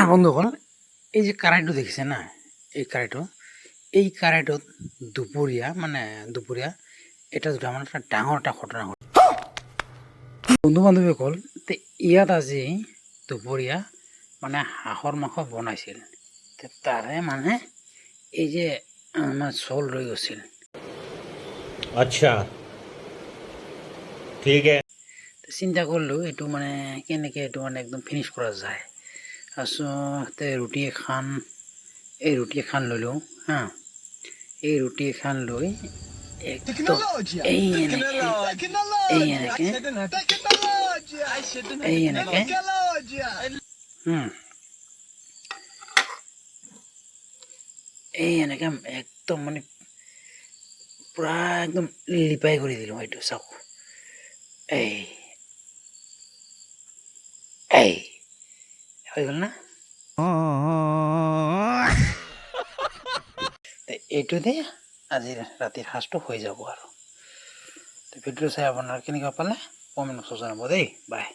বন্ধুসকল এই যে কাৰাইটো দেখিছে না এই কাৰাইটোত দুপৰীয়া এটা দুটা মানে এটা ডাঙৰ এটা ঘটনা হ'ল বন্ধু বান্ধৱীসকল ইয়াত আজি দুপৰীয়া মানে হাঁহৰ মাংস বনাইছিল তাৰে মানে এই যে আমাৰ চল ৰৈ গৈছিল আচ্ছা ঠিক আছে চিন্তা কৰিলোঁ এইটো মানে কেনেকৈ এইটো মানে একদম ফিনিছ কৰা যায় তাৰপিছতে ৰুটি এখন লৈ লওঁ হা এই ৰুটি এখন লৈ একদম এনেকৈ একদম মানে পূৰা একদম লিপাই কৰি দিলোঁ এইটো চাওক হৈ গ'ল না এইটোতে আজি ৰাতিৰ সাজটো হৈ যাব আৰু ভিডিঅ'টো চাই আপোনাৰ কেনেকুৱা পালে কমেণ্ট বক্সত জনাব দেই বাই